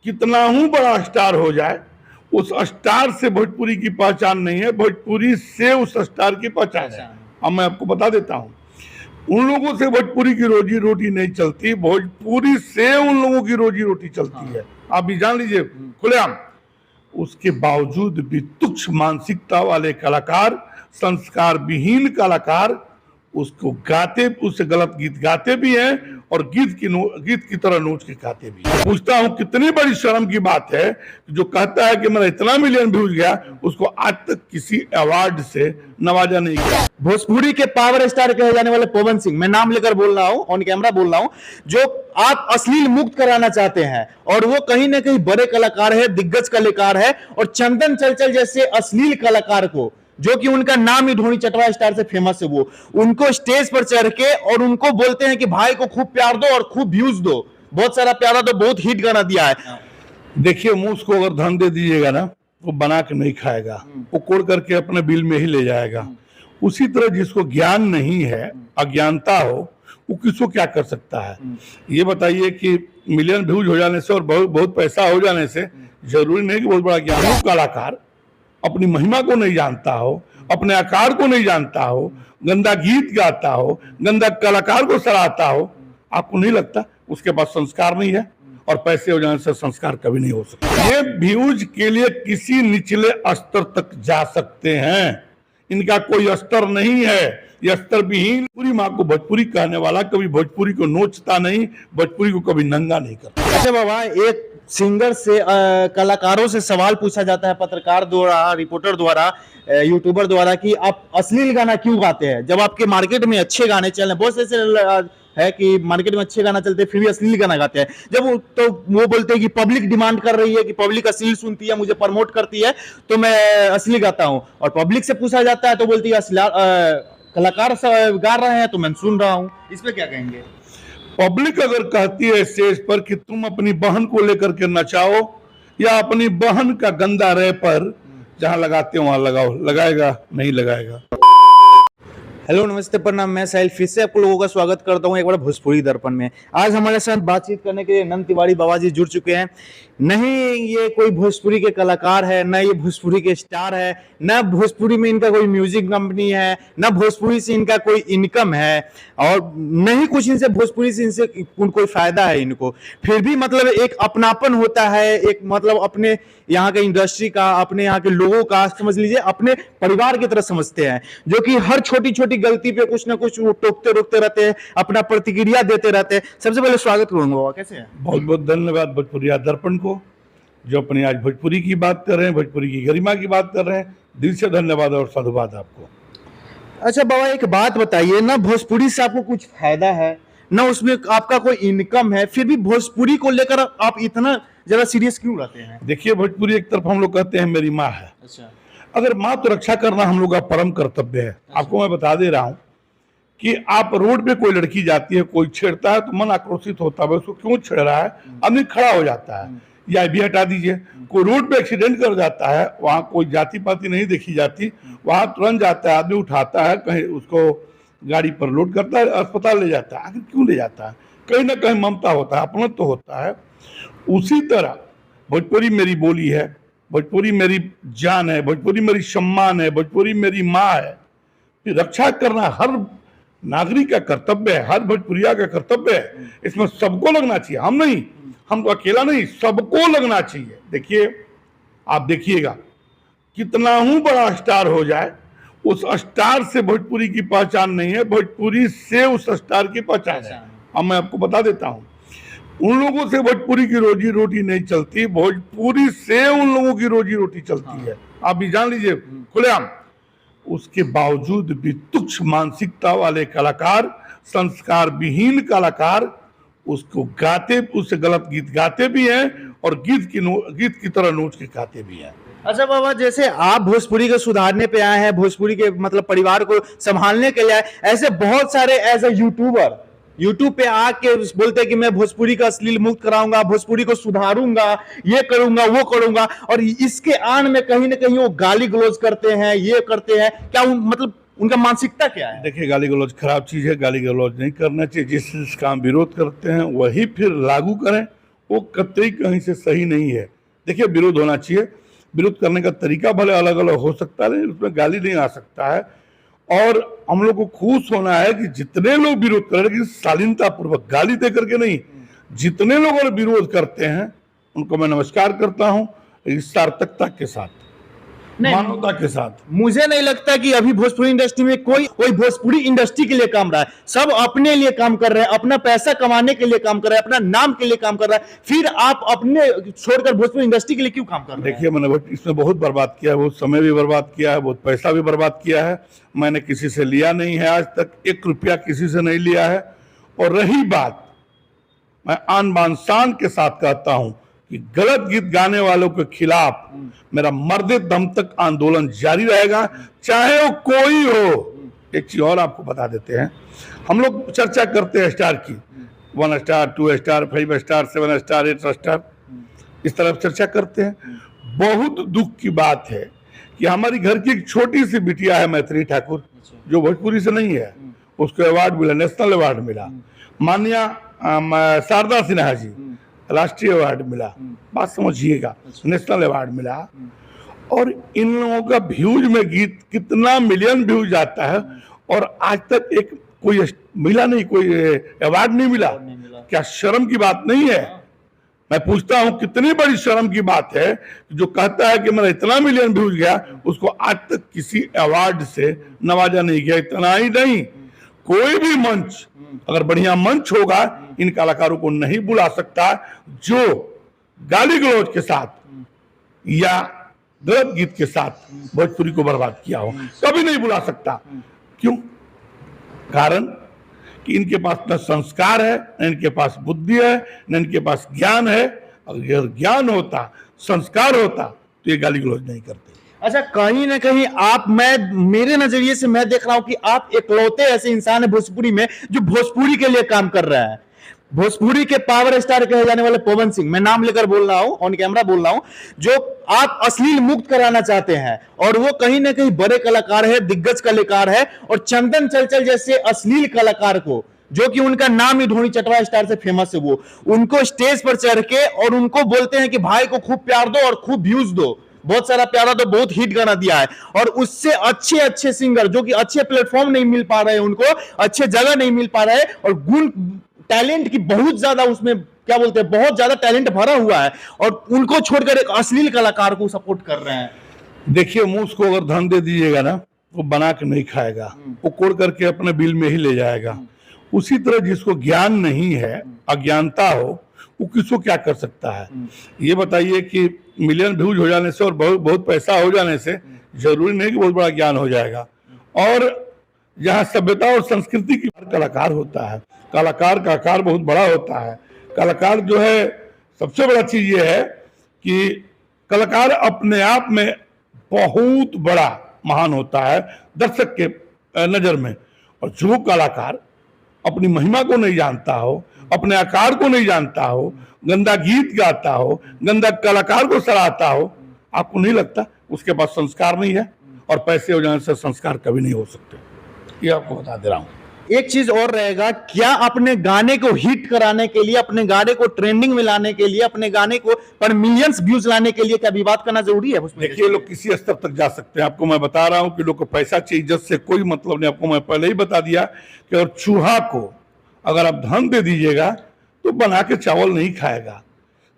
कितना हूं बड़ा स्टार हो जाए, उस स्टार से भोजपुरी की पहचान नहीं है, भोजपुरी से उस स्टार की पहचान है। अब मैं आपको बता देता हूं, उन लोगों से भोजपुरी की रोजी रोटी नहीं चलती, भोजपुरी से उन लोगों की रोजी रोटी चलती है। आप भी जान लीजिए खुलेआम। उसके बावजूद भी तुच्छ मानसिकता वाले कलाकार, संस्कार विहीन कलाकार उसको गाते, उससे गलत गीत गाते भी हैं और गीत की तरह नोच के गाते भी हैं। पूछता हूं कितनी बड़ी शर्म की बात है जो कहता है कि मेरा इतना मिलियन व्यूज गया, उसको आज तक किसी अवार्ड से नवाजा नहीं गया। भोजपुरी के पावर स्टार कहे जाने वाले पवन सिंह, मैं नाम लेकर बोल रहा हूं, ऑन कैमरा बोल रहा हूं, जो आप अश्लील मुक्त कराना चाहते हैं, और वो कहीं ना कहीं बड़े कलाकार है, दिग्गज कलाकार है, और चंदन चंचल जैसे अश्लील कलाकार को, जो कि उनका नाम ही ढोनी चटवा स्टार से फेमस है, वो उनको स्टेज पर चढ़ के और उनको बोलते हैं कि भाई को खूब प्यार दो और खूब व्यूज दो, बहुत सारा प्यारा दो, बहुत हिट गाना दिया है। देखिए मूस को अगर धन दे दीजिएगा ना, वो बना के नहीं खाएगा, वो कोड़ करके अपने बिल में ही ले जाएगा। उसी तरह जिसको ज्ञान नहीं है, अज्ञानता हो, वो किसको क्या कर सकता है। ये बताइए कि मिलियन व्यूज हो जाने से और बहुत पैसा हो जाने से जरूरी नहीं कि बहुत बड़ा ज्ञान हो। कलाकार अपनी महिमा को नहीं जानता हो, अपने आकार को नहीं जानता हो, गंदा गीत गाता हो, गंदा कलाकार को सराहता हो, आपको नहीं लगता उसके पास संस्कार नहीं है? और पैसे हो जाने से संस्कार कभी नहीं हो सकता। ये व्यूज के लिए किसी निचले स्तर तक जा सकते हैं, इनका कोई स्तर नहीं है, ये स्तर विहीन। पूरी माँ को भोजपुरी कहने वाला कभी भोजपुरी को नोचता नहीं, भोजपुरी को कभी नंगा नहीं करता। अच्छा बाबा, एक सिंगर से कलाकारों से सवाल पूछा जाता है, पत्रकार द्वारा, रिपोर्टर द्वारा, यूट्यूबर द्वारा, कि आप अश्लील गाना क्यों गाते हैं, जब आपके मार्केट में अच्छे गाने चल रहे, बहुत ऐसे है कि मार्केट में अच्छे गाना चलते हैं फिर भी अश्लील गाना गाते हैं। जब तो वो बोलते हैं कि पब्लिक डिमांड कर रही है, कि पब्लिक अश्लील सुनती है, मुझे प्रमोट करती है, तो मैं अश्लील गाता हूं। और पब्लिक से पूछा जाता है तो बोलती है कलाकार गा रहे हैं तो मैं सुन रहा हूं। इस पे क्या कहेंगे? पब्लिक अगर कहती है स्टेज पर कि तुम अपनी बहन को लेकर के नचाओ, या अपनी बहन का गंदा रैपर जहां लगाते हो वहां लगाओ, लगाएगा नहीं लगाएगा। हेलो नमस्ते प्रणाम, मैं साहिल फिर से आपको लोगों का स्वागत करता हूं एक बार भोजपुरी दर्पण में। आज हमारे साथ बातचीत करने के लिए नंद तिवारी बाबा जी जुड़ चुके हैं। नहीं ये कोई भोजपुरी के कलाकार है, न ये भोजपुरी के स्टार है, न भोजपुरी में इनका कोई म्यूजिक कंपनी है, न भोजपुरी से इनका कोई इनकम है, और नहीं कुछ इनसे भोजपुरी से इनसे कोई फायदा है इनको। फिर भी मतलब एक अपनापन होता है, एक मतलब अपने यहाँ के इंडस्ट्री का, अपने यहाँ के लोगों का, समझ लीजिए अपने परिवार की तरह समझते हैं, जो कि हर छोटी छोटी गलती पे कुछ ना कुछ टोकते रोकते रहते हैं, अपना प्रतिक्रिया देते रहते हैं। सबसे पहले स्वागत करूंगा बाबा, कैसे हैं? बहुत बहुत धन्यवाद भोजपुरी दर्पण को, जो अपनी आज भोजपुरी की बात कर रहे हैं, भोजपुरी की गरिमा की बात कर रहे हैं। दिल से धन्यवाद और साधुवाद आपको। अच्छा बाबा, एक बात बताइए ना, भोजपुरी से आपको कुछ फायदा है ना उसमें आपका कोई इनकम है, फिर भी भोजपुरी को लेकर आप इतना ज्यादा सीरियस क्यों रहते हैं? देखिए भोजपुरी एक तरफ हम लोग कहते हैं मेरी माँ है। अच्छा, अगर माँ तो रक्षा करना हम लोग का परम कर्तव्य है। आपको मैं बता दे रहा हूँ कि आप रोड पे कोई लड़की जाती है, कोई छेड़ता है तो मन आक्रोशित होता है, उसको क्यों छेड़ रहा है, आदमी खड़ा हो जाता है, या भी हटा दीजिए। कोई रोड पे एक्सीडेंट कर जाता है, वहाँ कोई जाति पाति नहीं देखी जाती, वहाँ तुरंत जाता है आदमी, उठाता है, कहीं उसको गाड़ी पर लोड करता है, अस्पताल ले जाता है। आखिर क्यों ले जाता है? कहीं ना कहीं ममता होता है, अपना तो होता है। उसी तरह भोजपुरी मेरी बोली है, भोजपुरी मेरी जान है, भोजपुरी मेरी सम्मान है, भोजपुरी मेरी माँ है। रक्षा करना हर नागरिक का कर्तव्य है, हर भोजपुरिया का कर्तव्य है। इसमें सबको लगना चाहिए, हम नहीं, हम तो अकेला नहीं, सबको लगना चाहिए। देखिए आप देखिएगा, कितना हूं बड़ा स्टार हो जाए, उस स्टार से भोजपुरी की पहचान नहीं है, भोजपुरी से उस स्टार की पहचान है। अब मैं आपको बता देता हूं, उन लोगों से भोजपुरी की रोजी रोटी नहीं चलती, भोजपुरी से उन लोगों की रोजी रोटी चलती है। आप भी जान लीजिए खुलेआम। उसके बावजूद भी तुच्छ मानसिकता वाले कलाकार, संस्कार विहीन कलाकार उसको गाते, उससे गलत गीत गाते भी हैं और गीत की तरह नोच के गाते भी हैं। अच्छा बाबा, जैसे आप भोजपुरी को सुधारने पे आए हैं, भोजपुरी के मतलब परिवार को संभालने के लिए आए, ऐसे बहुत सारे एज ए यूट्यूबर यूट्यूब पे आके बोलते हैं कि मैं भोजपुरी का अश्लील मुक्त कराऊंगा, भोजपुरी को सुधारूंगा, ये करूंगा वो करूंगा, और इसके आड़ में कहीं ना कहीं वो गाली गलौज करते हैं, ये करते हैं। क्या मतलब उनका मानसिकता क्या है? देखिए गाली गलौज खराब चीज है, गाली गलौज नहीं करना चाहिए। जिस काम विरोध करते हैं वही फिर लागू करें, वो कतई कहीं से सही नहीं है। देखिए, विरोध होना चाहिए, विरोध करने का तरीका भले अलग अलग हो सकता है, लेकिन उसमें गाली नहीं आ सकता है। और हम लोग को खुश होना है कि जितने लोग विरोध कर रहे हैं, शालीनता पूर्वक, गाली दे करके नहीं, जितने लोग विरोध करते हैं उनको मैं नमस्कार करता हूं, इस सार्थकता के साथ, मानवता के साथ। मुझे नहीं लगता कि अभी भोजपुरी इंडस्ट्री में कोई भोजपुरी इंडस्ट्री के लिए काम रहा है। सब अपने लिए काम कर रहे हैं, अपना पैसा कमाने के लिए काम कर रहे हैं, अपना नाम के लिए काम कर रहा है। फिर आप अपने छोड़कर भोजपुरी इंडस्ट्री के लिए क्यों काम कर रहे हैं? देखिए, मैंने इसमें बहुत बर्बाद किया है, बहुत समय भी बर्बाद किया है, बहुत पैसा भी बर्बाद किया है। मैंने किसी से लिया नहीं है, आज तक 1 रुपया किसी से नहीं लिया है। और रही बात, मैं आन बान शान के साथ कहता हूं कि गलत गीत गाने वालों के खिलाफ मेरा मरदे दम तक आंदोलन जारी रहेगा, चाहे वो कोई हो। एक चीज और आपको बता देते हैं, हम लोग चर्चा करते हैं स्टार की, 1 star, 2 star, 5 star, 7 star, 8 star, इस तरह चर्चा करते हैं। बहुत दुख की बात है कि हमारी घर की एक छोटी सी बिटिया है मैथिली ठाकुर, जो भोजपुरी से नहीं है, उसको अवार्ड मिला, नेशनल अवार्ड मिला। माननीय शारदा सिन्हा जी, राष्ट्रीय अवार्ड मिला, बात समझिएगा, नेशनल अवार्ड मिला। और इन लोगों का व्यूज में गीत कितना मिलियन व्यूज आता है, और आज तक एक कोई मिला नहीं, कोई अवार्ड नहीं मिला। क्या शर्म की बात नहीं है? मैं पूछता हूं, कितनी बड़ी शर्म की बात है जो कहता है कि मेरा इतना मिलियन व्यूज गया, उसको आज तक किसी अवार्ड से नवाजा नहीं गया। इतना ही नहीं, कोई भी मंच अगर बढ़िया मंच होगा, इन कलाकारों को नहीं बुला सकता जो गाली गलौज के साथ या गलत गीत के साथ भोजपुरी को बर्बाद किया हो, कभी नहीं बुला सकता। क्यों? कारण कि इनके पास न संस्कार है, न इनके पास बुद्धि है, न इनके पास ज्ञान है। अगर ज्ञान होता, संस्कार होता, तो ये गाली गलौज नहीं करते। अच्छा, कहीं ना कहीं मेरे नजरिए से मैं देख रहा हूं कि आप इकलौते ऐसे इंसान है भोजपुरी में जो भोजपुरी के लिए काम कर रहा है। भोजपुरी के पावर स्टार कहे जाने वाले पवन सिंह, मैं नाम लेकर बोल रहा हूं, ऑन कैमरा बोल रहा हूं, जो आप अश्लील मुक्त कराना चाहते हैं, और वो कहीं ना कहीं बड़े कलाकार है, दिग्गज कलाकार है। और चंदन चंचल जैसे अश्लील कलाकार को, जो कि उनका नाम ही ढोनी चटवा स्टार से फेमस है, वो उनको स्टेज पर चढ़ के और उनको बोलते हैं कि भाई को खूब प्यार दो और खूब व्यूज दो, बहुत सारा प्यारा तो बहुत हिट गाना दिया है। और उससे अच्छे अच्छे सिंगर जो कि अच्छे प्लेटफॉर्म नहीं मिल पा रहे हैं, उनको अच्छे जगह नहीं मिल पा रहे हैं, और गुण टैलेंट की बहुत ज्यादा, उसमें क्या बोलते हैं, बहुत ज्यादा टैलेंट भरा हुआ है, और उनको छोड़कर एक अश्लील कलाकार को सपोर्ट कर रहे हैं। देखिए, मूस को अगर धन दे दीजिएगा ना, वो बना के नहीं खाएगा, वो कोड़ करके अपने बिल में ही ले जाएगा। उसी तरह जिसको ज्ञान नहीं है, अज्ञानता हो, वो किसको क्या कर सकता है? ये बताइए कि मिलियन व्यूज हो जाने से और बहुत पैसा हो जाने से जरूरी नहीं कि बहुत बड़ा ज्ञान हो जाएगा। और जहाँ सभ्यता और संस्कृति की कलाकार होता है, कलाकार का आकार बहुत बड़ा होता है। कलाकार जो है, सबसे बड़ा चीज ये है कि कलाकार अपने आप में बहुत बड़ा महान होता है दर्शक के नजर में। और जो कलाकार अपनी महिमा को नहीं जानता हो, अपने आकार को नहीं जानता हो, गंदा गीत गाता हो, गंदा कलाकार को सराहता हो, आपको नहीं लगता उसके पास संस्कार नहीं है? और पैसे हो जाने से संस्कार कभी नहीं हो सकते, ये आपको बता दे रहा हूं। एक चीज और रहेगा, क्या अपने गाने को हिट कराने के लिए, अपने गाने को ट्रेंडिंग में लाने के लिए, अपने गाने को पर मिलियंस व्यूज लाने के लिए क्या विवाद करना जरूरी है? देखिए, लोग किसी स्तर तक जा सकते हैं। आपको मैं बता रहा हूं कि लोग को पैसा चाहिए, इज्जत से कोई मतलब नहीं। आपको मैं पहले ही बता दिया कि अगर चूहा को अगर आप धन दे दीजिएगा तो बना के चावल नहीं खाएगा,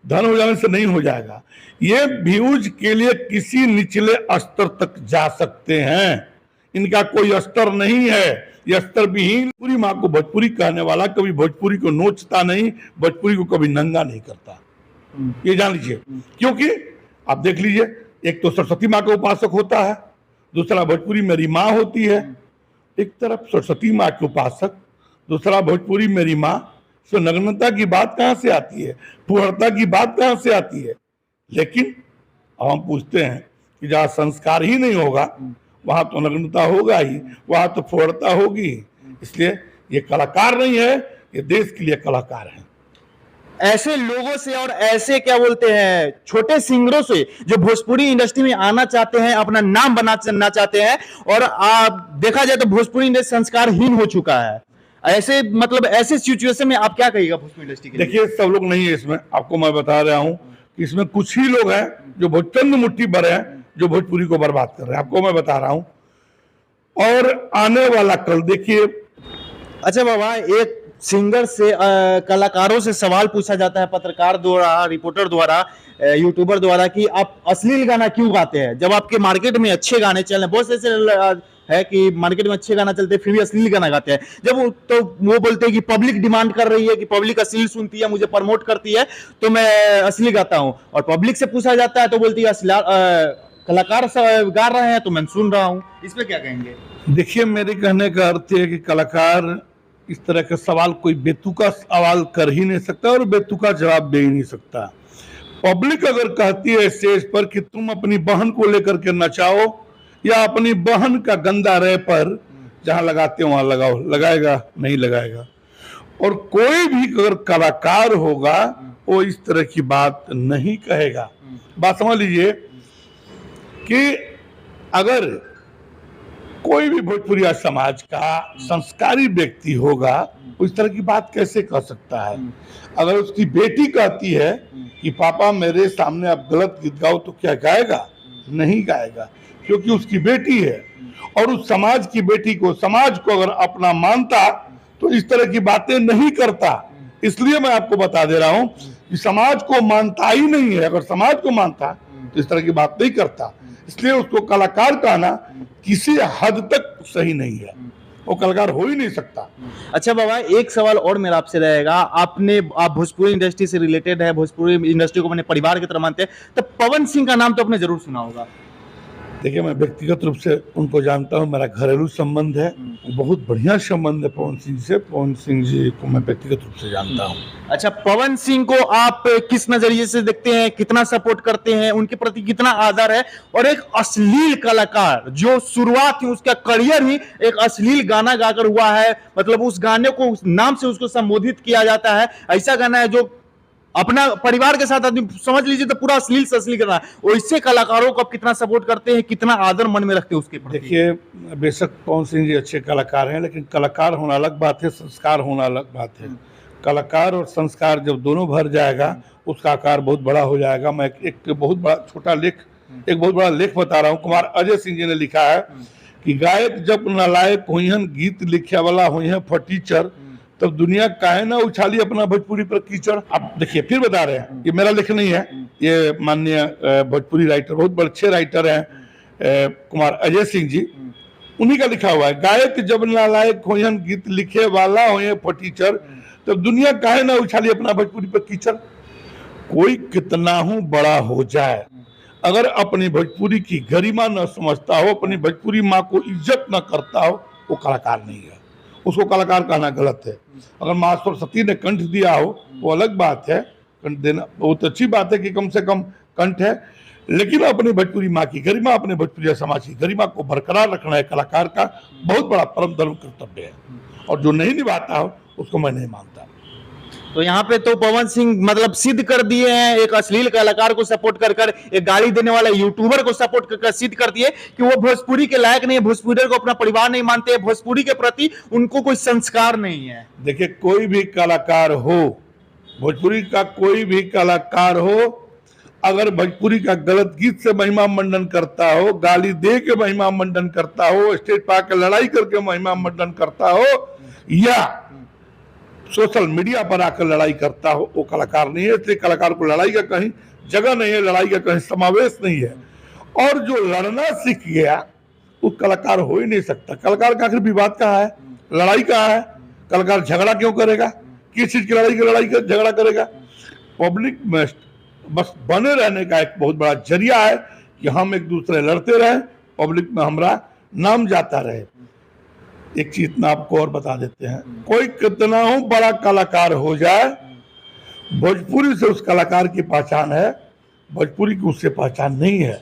धन हो जाने से नहीं हो जाएगा। ये व्यूज के लिए किसी निचले स्तर तक जा सकते हैं, इनका कोई स्तर नहीं है। ये स्तर विहीन पूरी माँ को भोजपुरी कहने वाला कभी भोजपुरी को नोचता नहीं, भोजपुरी को कभी नंगा नहीं करता, ये जान लीजिए। क्योंकि आप देख लीजिए, एक तो सरस्वती माँ का उपासक होता है, दूसरा भोजपुरी मेरी माँ होती है। एक तरफ सरस्वती माँ के उपासक, दूसरा भोजपुरी मेरी माँ। तो नग्नता की बात कहाँ से आती है? फुहरता की बात कहाँ से आती है? लेकिन हम पूछते हैं कि जहाँ संस्कार ही नहीं होगा वहां तो नग्नता होगा ही, वहां तो फुहरता होगी। इसलिए ये कलाकार नहीं है, ये देश के लिए कलाकार है। ऐसे लोगों से और ऐसे क्या बोलते हैं छोटे सिंगरों से जो भोजपुरी इंडस्ट्री में आना चाहते हैं, अपना नाम बनाना चाहते हैं, और आप देखा जाए तो भोजपुरी इंडस्ट्री संस्कारहीन हो चुका है। ऐसे मतलब ऐसे सिचुएशन में आप क्या कहिएगा भोजपुरी इंडस्ट्री के लिए? देखिए सब लोग नहीं है इसमें, आपको मैं बता रहा हूँ कि इसमें कुछ ही लोग हैं जो चंद मुट्ठी भर हैं जो भोजपुरी को बर्बाद कर रहे हैं, आपको मैं बता रहा हूँ। और आने वाला कल देखिए। अच्छा बाबा, एक सिंगर से कलाकारों से सवाल पूछा जाता है पत्रकार द्वारा, रिपोर्टर द्वारा, यूट्यूबर द्वारा कि आप अश्लील गाना क्यों गाते हैं, जब आपके मार्केट में अच्छे गाने चल रहे हैं। बहुत से ऐसे है कि मार्केट में अच्छे गाना चलते हैं फिर भी अश्लील गाना गाते हैं। जब तो वो बोलते हैं कि पब्लिक डिमांड कर रही है, कि पब्लिक अश्लील सुनती है, मुझे प्रमोट करती है, तो मैं अश्लील गाता हूं। और पब्लिक से पूछा जाता है तो बोलती है कलाकार गा रहे हैं तो मैं सुन रहा हूं। इस पे क्या कहेंगे? देखिए मेरे कहने का अर्थ है कि कलाकार इस तरह के सवाल कोई बेतुका सवाल कर ही नहीं सकता और बेतुका जवाब दे ही नहीं सकता। पब्लिक अगर कहती है स्टेज पर कि तुम अपनी बहन को लेकर के नचाओ या अपनी बहन का गंदा रैपर जहां लगाते हो वहां लगाओ, लगाएगा नहीं लगाएगा। और कोई भी अगर कलाकार होगा वो इस तरह की बात नहीं कहेगा। बात समझ लीजिए कि अगर कोई भी भोजपुरिया समाज का संस्कारी व्यक्ति होगा वो इस तरह की बात कैसे कह सकता है। अगर उसकी बेटी कहती है कि पापा मेरे सामने आप गलत गीत गाओ तो क्या गाएगा? नहीं गाएगा, क्योंकि उसकी बेटी है। और उस समाज की बेटी को, समाज को अगर अपना मानता तो इस तरह की बातें नहीं करता। इसलिए मैं आपको बता दे रहा हूं कि समाज को मानता ही नहीं है। अगर समाज को मानता तो इस तरह की बात नहीं करता। इसलिए उसको कलाकार कहना किसी हद तक सही नहीं है, वो कलाकार हो ही नहीं सकता। अच्छा बाबा, एक सवाल और मेरा आपसे रहेगा। आप भोजपुरी इंडस्ट्री से रिलेटेड है, भोजपुरी इंडस्ट्री को अपने परिवार की तरह मानते हैं, तो पवन सिंह का नाम तो आपने जरूर सुना होगा। देखिए मैं व्यक्तिगत रूप से उनको जानता हूँ, मेरा घरेलू संबंध है, बहुत बढ़िया संबंध है पवन सिंह से। पवन सिंह जी को मैं व्यक्तिगत रूप से जानता हूँ। अच्छा, पवन सिंह को आप किस नजरिए से देखते हैं, कितना सपोर्ट करते हैं, उनके प्रति कितना आदर है? और एक अश्लील कलाकार जो शुरुआत ही, उसका करियर ही एक अश्लील गाना गाकर हुआ है, मतलब उस गाने को उस नाम से उसको संबोधित किया जाता है। ऐसा गाना है जो अपना परिवार के साथ आदमी समझ लीजिए तो पूरा अश्लील से अश्लील करना है। और इससे कलाकारों को आप कितना सपोर्ट करते हैं, कितना आदर मन में रखते हैं उसके प्रति? देखिए बेशक पवन सिंह जी अच्छे कलाकार हैं, लेकिन कलाकार होना अलग बात है, संस्कार होना अलग बात है। कलाकार और संस्कार जब दोनों भर जाएगा उसका आकार बहुत बड़ा हो जाएगा। मैं एक बहुत बहुत बड़ा लेख बता रहा हूँ। कुमार अजय सिंह जी ने लिखा है कि गायक जब नालायक हुई हैं, गीत लिखे वाला हुई हैं फटीचर, तब दुनिया काहे ना उछाली अपना भोजपुरी पर कीचड़। अब देखिए फिर बता रहे हैं, ये मेरा लेख नहीं है, ये माननीय भोजपुरी राइटर, बहुत बड़े अच्छे राइटर हैं कुमार अजय सिंह जी, उन्हीं का लिखा हुआ है। गायक जब नालायक होयन, गीत लिखे वाला होये फटीचर, तब दुनिया काहे ना उछाली अपना भोजपुरी पर कीचड़। कोई कितना हूं बड़ा हो जाए, अगर अपनी भोजपुरी की गरिमा न समझता हो, अपनी भोजपुरी माँ को इज्जत न करता हो, वो कलाकार नहीं है। उसको कलाकार कहना गलत है। अगर माँ सरस्वती ने कंठ दिया हो वो अलग बात है, कंठ देना बहुत अच्छी बात है कि कम से कम कंठ है, लेकिन अपनी भोजपुरी माँ की गरिमा, अपने भोजपुरी समाज की गरिमा को बरकरार रखना है कलाकार का बहुत बड़ा परम धर्म कर्तव्य है। और जो नहीं निभाता हो उसको मैं नहीं मानता। तो यहाँ पे तो पवन सिंह मतलब सिद्ध कर दिए हैं, एक अश्लील कलाकार को सपोर्ट कर कर, एक गाली देने वाला यूट्यूबर को सपोर्ट कर कर सिद्ध कर दिए कि वो भोजपुरी के लायक नहीं है, भोजपुरी को अपना परिवार नहीं मानते हैं, भोजपुरी के प्रति उनको कोई संस्कार नहीं है। देखिए कोई भी कलाकार हो, भोजपुरी का कोई भी कलाकार हो, अगर भोजपुरी का गलत गीत से महिमा मंडन करता हो, गाली दे के महिमा मंडन करता हो, स्टेज पर आकर लड़ाई करके महिमा मंडन करता हो, या सोशल मीडिया पर आकर लड़ाई करता हो, वो कलाकार नहीं है। इसलिए कलाकार को लड़ाई का कहीं जगह नहीं है, लड़ाई का कहीं समावेश नहीं है। और जो लड़ना सीख गया वो कलाकार हो ही नहीं सकता। कलाकार का आखिर विवाद कहाँ है, लड़ाई कहाँ है? कलाकार झगड़ा क्यों करेगा? किस चीज की लड़ाई झगड़ा करेगा? पब्लिक में बस बने रहने का एक बहुत बड़ा जरिया है कि हम एक दूसरे लड़ते रहे, पब्लिक में हमारा नाम जाता रहे। एक चीज मैं आपको और बता देते हैं, कोई कितना हो बड़ा कलाकार हो जाए, भोजपुरी से उस कलाकार की पहचान है, भोजपुरी की उससे पहचान नहीं है।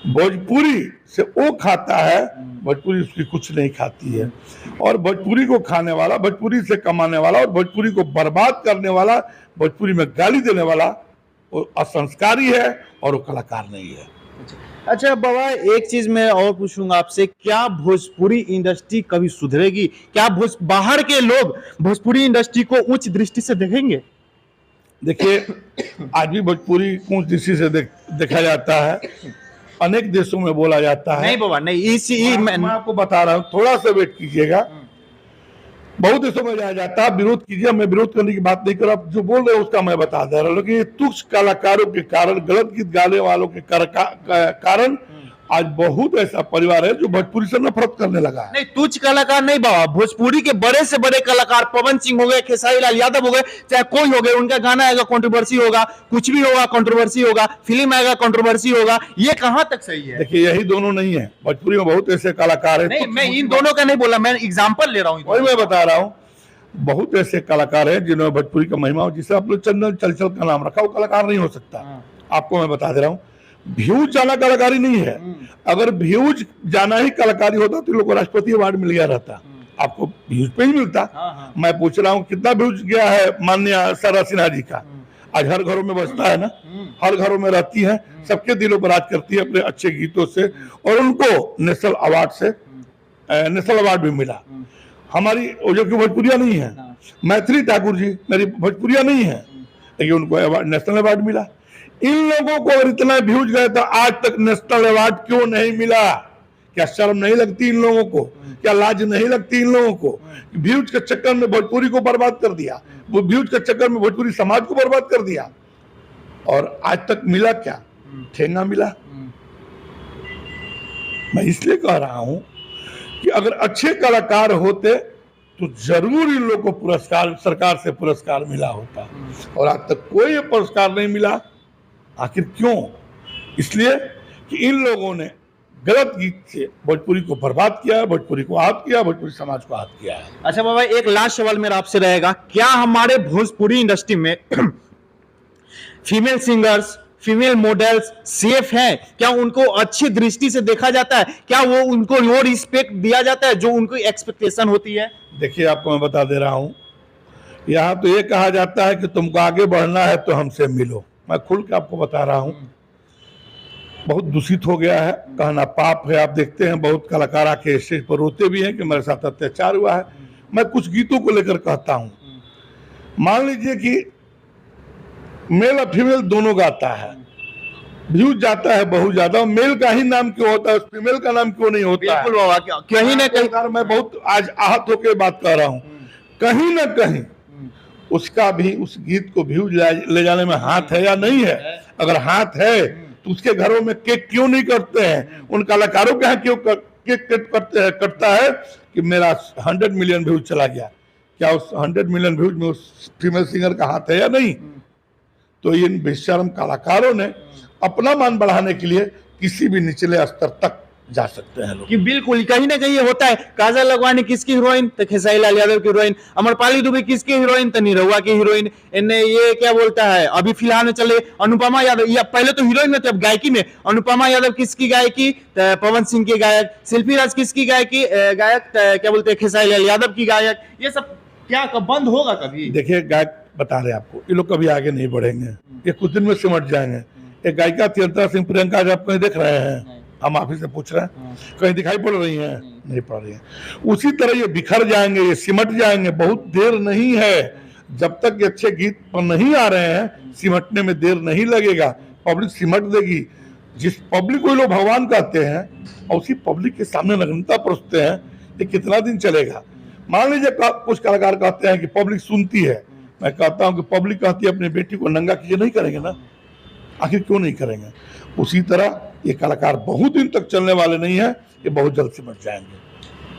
भोजपुरी से वो खाता है, भोजपुरी उसकी कुछ नहीं खाती है। और भोजपुरी को खाने वाला, भोजपुरी से कमाने वाला और भोजपुरी को बर्बाद करने वाला, भोजपुरी में गाली देने वाला, वो असंस्कारी है और वो कलाकार नहीं है। अच्छा बाबा, एक चीज मैं और पूछूंगा आपसे, क्या भोजपुरी इंडस्ट्री कभी सुधरेगी? क्या बाहर के लोग भोजपुरी इंडस्ट्री को उच्च दृष्टि से देखेंगे? देखिए, आज भी भोजपुरी ऊंच दृष्टि से देखा जाता है, अनेक देशों में बोला जाता है। नहीं बाबा, नहीं, मैं आपको बता रहा हूँ, थोड़ा सा वेट कीजिएगा। बहुत देशों में जाया जाता है, विरोध कीजिए, मैं विरोध करने की बात नहीं कर रहा, आप जो बोल रहे हैं उसका मैं बता दे रहा हूँ। लेकिन ये तुच्छ कलाकारों के कारण, गलत गीत गाने वालों के कारण आज बहुत ऐसा परिवार है जो भोजपुरी से नफरत करने लगा है। नहीं, तुच्छ कलाकार नहीं बाबा, भोजपुरी के बड़े से बड़े कलाकार पवन सिंह हो गए, खेसारी लाल यादव हो गए, चाहे कोई हो गए, उनका गाना आएगा कंट्रोवर्सी होगा, कुछ भी होगा कंट्रोवर्सी होगा, फिल्म आएगा कंट्रोवर्सी होगा। ये कहां तक सही है? देखिए, यही दोनों नहीं है, भोजपुरी में बहुत ऐसे कलाकार नहीं, है। मैं इन दोनों का नहीं बोला, मैं एग्जाम्पल ले रहा हूँ। वही मैं बता रहा हूँ, बहुत ऐसे कलाकार हैं जिन्होंने भोजपुरी का महिमा हो, जिसे आप लोग चंदन चंचल का नाम रखा, वो कलाकार नहीं हो सकता। आपको मैं बता दे रहा हूँ, व्यूज जाना कलाकारी नहीं है। अगर व्यूज जाना ही कलाकारी होता तो लोग को राष्ट्रपति अवार्ड मिल गया रहता। आपको व्यूज पे ही मिलता। मैं पूछ रहा हूँ, कितना व्यूज गया है माननीय सारा सिन्हा जी का? आज हर घरों में बजता है ना, हर घरों में रहती है, सबके दिलों पर राज करती है अपने अच्छे गीतों से, और उनको नेशनल अवार्ड भी मिला। हमारी जो कि भोजपुरिया नहीं है, मैथिली ठाकुर जी मेरी भोजपुरिया नहीं है, लेकिन उनको नेशनल अवार्ड मिला। इन लोगों को अगर इतना व्यूज गए तो आज तक नेशनल अवार्ड क्यों नहीं मिला? क्या शर्म नहीं लगती इन लोगों को? क्या लाज नहीं लगती इन लोगों को? व्यूज के चक्कर में भोजपुरी को बर्बाद कर दिया, वो व्यूज के चक्कर में भोजपुरी समाज को बर्बाद कर दिया, और आज तक मिला क्या? ठेंगा मिला। मैं इसलिए कह रहा हूं कि अगर अच्छे कलाकार होते तो जरूर इन लोग को पुरस्कार, सरकार से पुरस्कार मिला होता, और आज तक कोई पुरस्कार नहीं मिला। आखिर क्यों? इसलिए कि इन लोगों ने गलत गीत से भोजपुरी को बर्बाद किया है, भोजपुरी को आहत किया, भोजपुरी समाज को आहत किया है। अच्छा बाबा, एक लास्ट सवाल मेरा आपसे रहेगा, क्या हमारे भोजपुरी इंडस्ट्री में female singers, female models safe हैं? क्या उनको अच्छी दृष्टि से देखा जाता है? क्या वो उनको वो रिस्पेक्ट दिया जाता है जो उनको एक्सपेक्टेशन होती है? देखिए, आपको मैं बता दे रहा हूं, यहाँ तो ये कहा जाता है कि तुमको आगे बढ़ना है तो हमसे मिलो। मैं खुल के आपको बता रहा हूं, बहुत दूषित हो गया है, कहना पाप है। आप देखते हैं बहुत कलाकार आके स्टेज पर रोते भी हैं कि मेरे साथ अत्याचार हुआ है। मैं कुछ गीतों को लेकर कहता हूं, मान लीजिए कि मेल और फीमेल दोनों गाता है, व्यूज जाता है बहुत ज्यादा, मेल का ही नाम क्यों होता है, फीमेल का नाम क्यों नहीं होता है? बिल्कुल बाबा, कहीं ना कहीं मैं बहुत आज आहत होकर बात कर रहा हूं, कहीं ना कहीं उसका भी, उस गीत को व्यूज ले जाने में हाथ है या नहीं है? अगर हाथ है तो उसके घरों में केक क्यों नहीं करते हैं? उन कलाकारों के यहाँ क्यों केक कटता है कि मेरा 100 मिलियन व्यूज चला गया? क्या उस 100 मिलियन व्यूज में उस फीमेल सिंगर का हाथ है या नहीं? तो इन बेशर्म कलाकारों ने अपना मान बढ़ाने के लिए किसी भी निचले स्तर तक जा सकते हैं लोग। कि बिल्कुल कहीं ना कहीं ये होता है। काजल लगवानी किसकी हीरोइन? तो खेसारी लाल यादव की हीरोइन। अमरपाली दुबे किसकी हीरोइन? तो निरहुआ की हीरोइन। इन्हें ये क्या बोलता है, अभी फिलहाल में चले अनुपमा यादव, या पहले तो हीरोइन में थे, अब गायकी में अनुपमा यादव किसकी गायकी? पवन सिंह के गायक। शिल्पी राज किसकी गायकी? गायक क्या बोलते हैं, खेसारी लाल यादव की गायक। ये सब क्या कब बंद होगा कभी? देखिए, गायक बता रहे आपको, ये लोग कभी आगे नहीं बढ़ेंगे, ये कुछ दिन में सिमट जाएंगे। एक गायिका थी अंतरा सिंह प्रियंका, आप कहीं देख रहे हैं? हम आप ही से पूछ रहे हैं, कहीं दिखाई पड़ रही हैं? नहीं पड़ रही है। उसी तरह ये बिखर जाएंगे, ये सिमट जाएंगे, बहुत देर नहीं है। जब तक ये अच्छे गीत पर नहीं आ रहे हैं, सिमटने में देर नहीं लगेगा, पब्लिक सिमट देगी। जिस पब्लिक को लोग भगवान कहते हैं और उसी पब्लिक के सामने नग्नता परोसते हैं, ये कितना दिन चलेगा? मान लीजिए कुछ कलाकार कहते हैं कि पब्लिक सुनती है, मैं कहता हूं कि पब्लिक कहती है अपनी बेटी को नंगा कीजिए, नहीं करेंगे ना? आखिर क्यों नहीं करेंगे? उसी तरह ये कलाकार बहुत दिन तक चलने वाले नहीं है, ये बहुत जल्द से बच जाएंगे।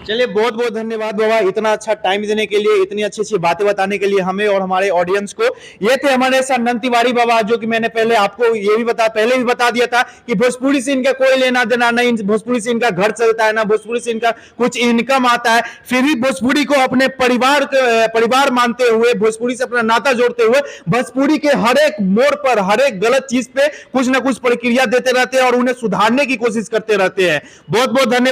चलिए, बहुत बहुत धन्यवाद बाबा, इतना अच्छा टाइम देने के लिए, इतनी अच्छी अच्छी बातें बताने के लिए हमें और हमारे ऑडियंस को। ये थे हमारे साथ नंद तिवारी बाबा, जो कि मैंने पहले आपको ये भी पहले भी बता दिया था कि भोजपुरी से इनका कोई लेना देना नहीं, भोजपुरी से इनका घर चलता है ना, भोजपुरी से इनका कुछ इनकम आता है, फिर भी भोजपुरी को अपने परिवार मानते हुए, भोजपुरी से अपना नाता जोड़ते हुए, भोजपुरी के हर एक मोड़ पर, हर एक गलत चीज पे कुछ ना कुछ प्रक्रिया देते रहते हैं और उन्हें सुधारने की कोशिश करते रहते हैं। बहुत बहुत धन्यवाद।